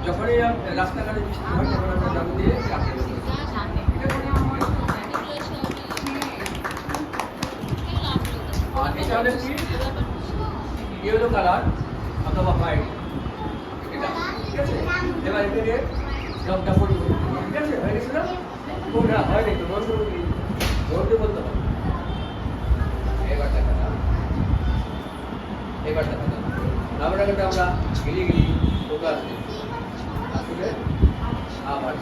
যখনই রাস্তাঘাটে বৃষ্টি হয় তখন আমরা জাল দিয়ে এটা হলে কি ইয়েলো কালার অথবা হোয়াইট এটা ঠিক আছে। এবার এখানে রংটা পরিবর্তন ঠিক আছে, হয়ে গেছে না? কোনটা হয় নাকি বন্ধ বলতে হবে। এবার দেখা যাক, এবার দেখা যাক আমরা গিলি গিলি ওটা আছে আসলে আবার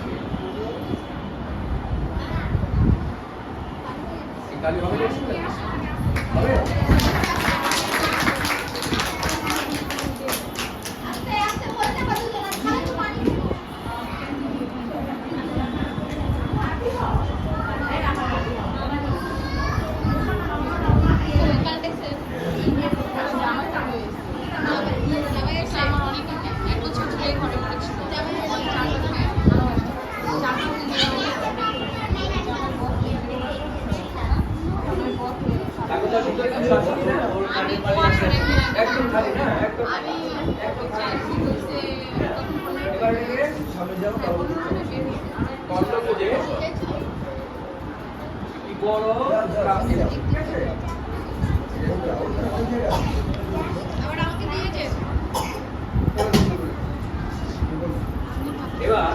কালি হবে হবে একদম খালি না, একদম এবার সামনে যাও বুঝে কি বড় ঠিক আছে। এবার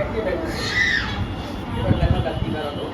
একটি এবার দেখা যাক কি দাঁড়ালো।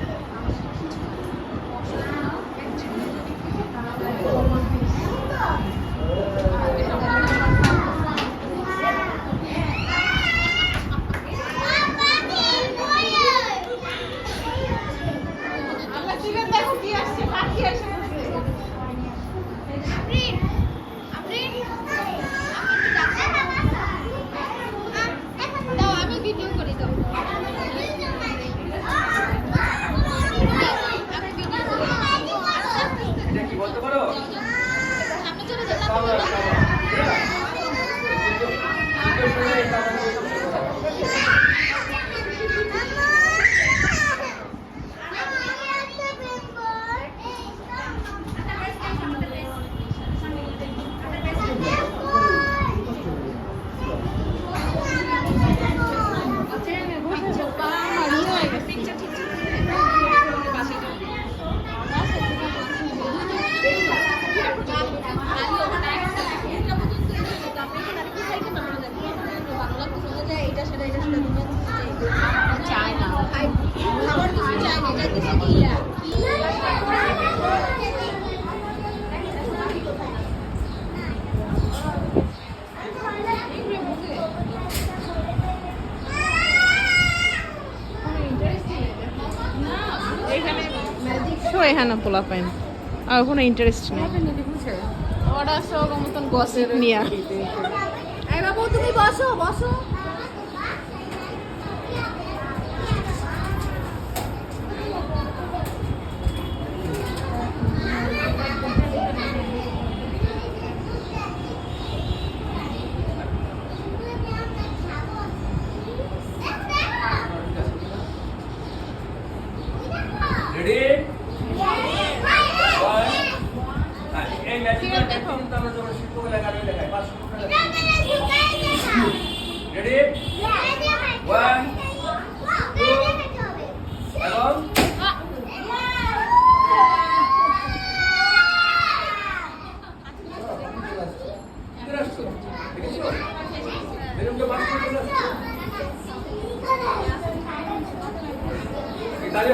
এখানে পোলা পাইন আর কোনো ইন্টারেস্ট নেই ওরা সব মতন গসিপ নিয়ে এই বাবু তুমি বসো বসো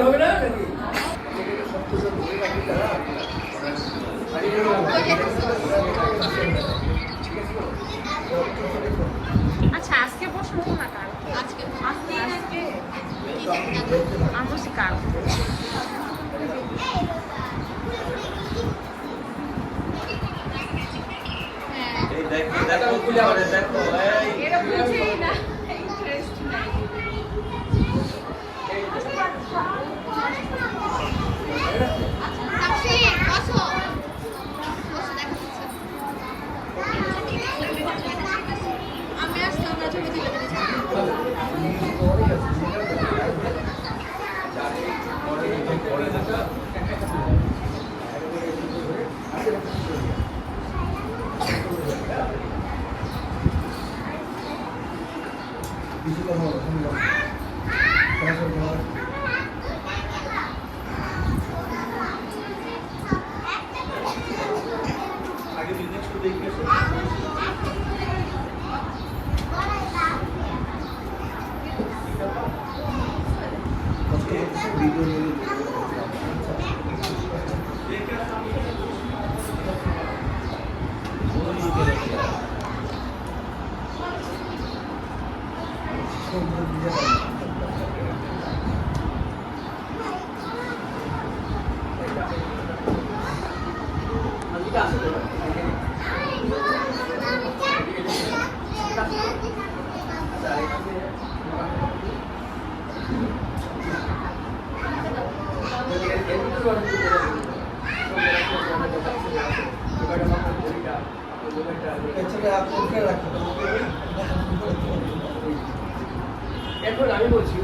হবে না আচ্ছা আজকে বসবো না কাল আজকে আমরা কাল দেখো দেখো আমি আসলে এখন আমি বলছি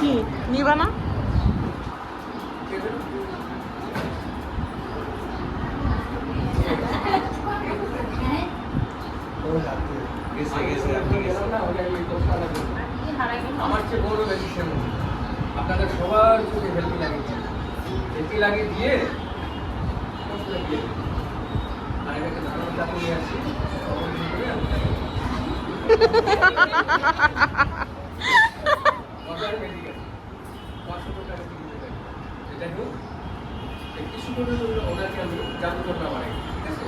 কি নিবা না? আমার চেয়ে বড় বেশি আপনাদের সবার চোখে হেলকি লাগিয়ে দিয়ে আর এটাকে ধারণ চাপ নিয়ে আসছি কিছু করে ওনাকে আমি জাদুকর না বানাই, ঠিক আছে?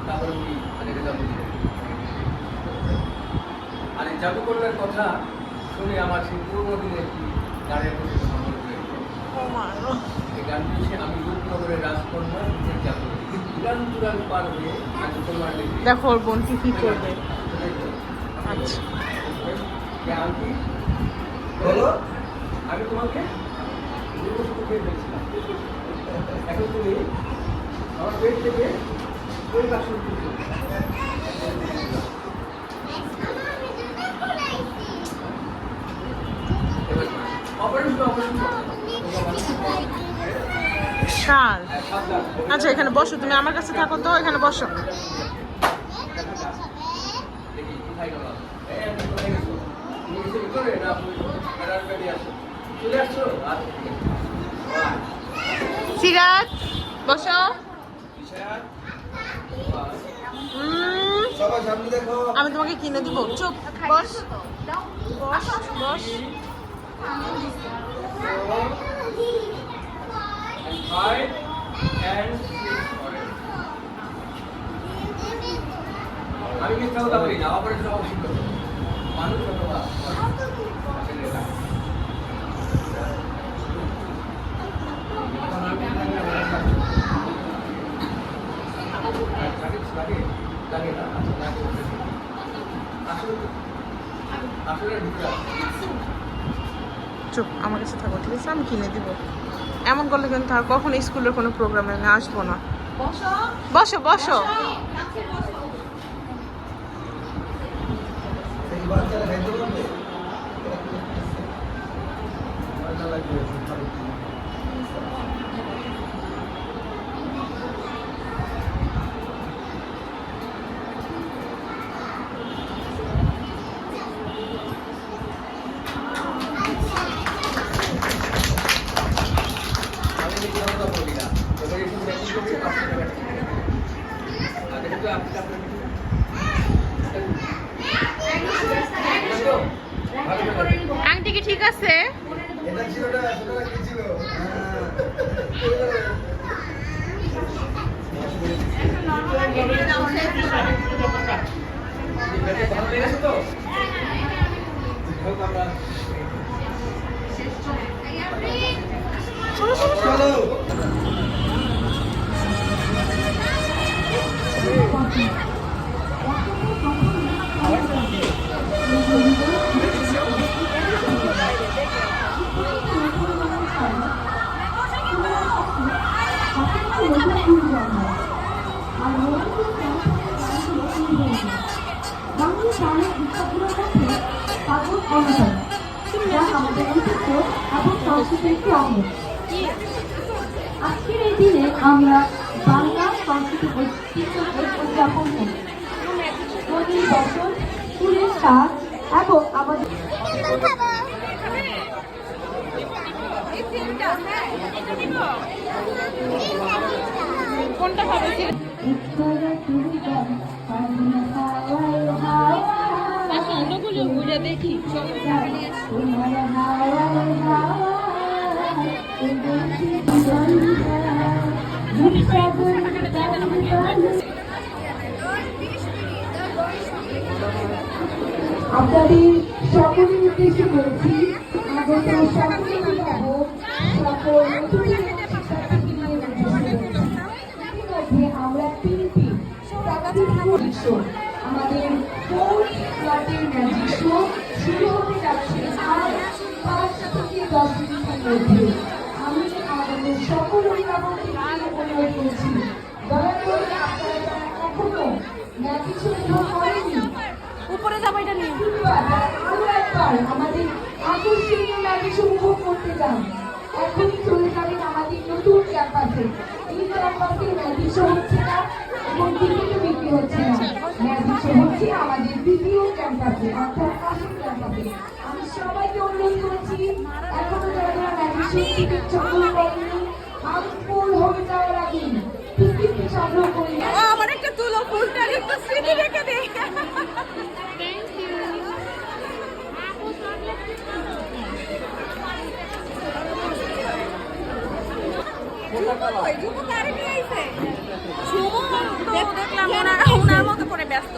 তারপরে উনি এটা জাদু দিলেন। আর এই জাদুকরের কথা শুনে আমার সেই পুরোনো দিনের একটি গানের প্রতি মনে পড়ে গেল। এই গানটি হচ্ছে আমি রূপনগরের রাজকন্যা নিজের জাদু দুরান দুরান পার হয়ে আমি তোমার দেখো ওর বোন কি করবে। আচ্ছা আন্টি বলো, আমি তোমাকে খেয়ে ফেলছিলাম, এখন তুমি আমার পেট থেকে ওই বাক্স শাল। আচ্ছা এখানে বসো, তুমি আমার কাছে থাকো তো, এখানে বসো। সিরাজ বসো। আমি তোমাকে কিনে দিব, চুপ বস বস বস। আমি মিথ্যা কথা বলি না, অপারেশন অবশ্যই করবো মানুষ অথবা চুপ, আমার কাছে থাকো, ঠিক আছে? আমি কিনে দিব। এমন করলে কিন্তু আর কখনো স্কুলের কোনো প্রোগ্রামে আমি আসবো না। বসো বসো। আংটি কি ঠিক আছে? আজকের এই দিনে আমরা বাংলা সংস্কৃতি ঐতিহ্য উদযাপন করি। প্রতি বছর ফুলের সাজ এবং আমাদের কোনটা হবে? অন্যগুলো ঘুরে দেখি তোমার হাওয়ায় হাওয়ায় উড়েছি জীবনটা। আপনাদের সকলের উদ্দেশ্যে বলছি, আগত সকল অভিভাবক, সকল অতিথি এবং শিক্ষার্থীদের উদ্দেশ্যে বলছি, ইতিমধ্যে আমরা 3টি সাকসেসফুল শো, আমাদের 4th ফ্ল্যাটের ম্যাজিক শো শুরু হতে যাচ্ছে আজ 5 থেকে 10 মিনিটের মধ্যে। আমি আমাদের সকল অভিভাবকদের অনুরোধ করছি, দয়া করে আপনারা যারা এখনো ম্যাজিক শো উপভোগ করেননি, উপরে যাবো এটা নিয়ে। আরো একবার আমাদের আকর্ষণীয় ম্যাজিক শো উপভোগ করতে যান। এখনই চলে যাবেন আমাদের নতুন ক্যাম্পাসে। এই ক্যাম্পাসে ম্যাজিক শো হচ্ছে না এবং টিকিটও বিক্রি হচ্ছে না। ম্যাজিক শো হচ্ছে আমাদের দ্বিতীয় ক্যাম্পাসে, অর্থাৎ আসল ক্যাম্পাসে। আমি সবাইকে অনুরোধ করছি, এখনো যারা যারা ম্যাজিক শো টিকিট সংগ্রহ করেনি, হাউসফুল হয়ে যাওয়ার আগে টিকিট সংগ্রহ করে নিন। আমার একটা তুলো ফুলটা একটু স্মৃতি রেখে দে। দেখলাম ওনার মতো করে ব্যস্ত।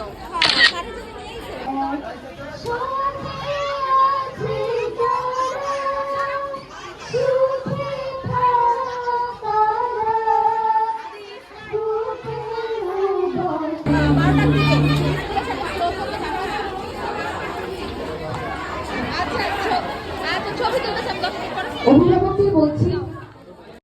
অভিভাবকদের বলছি,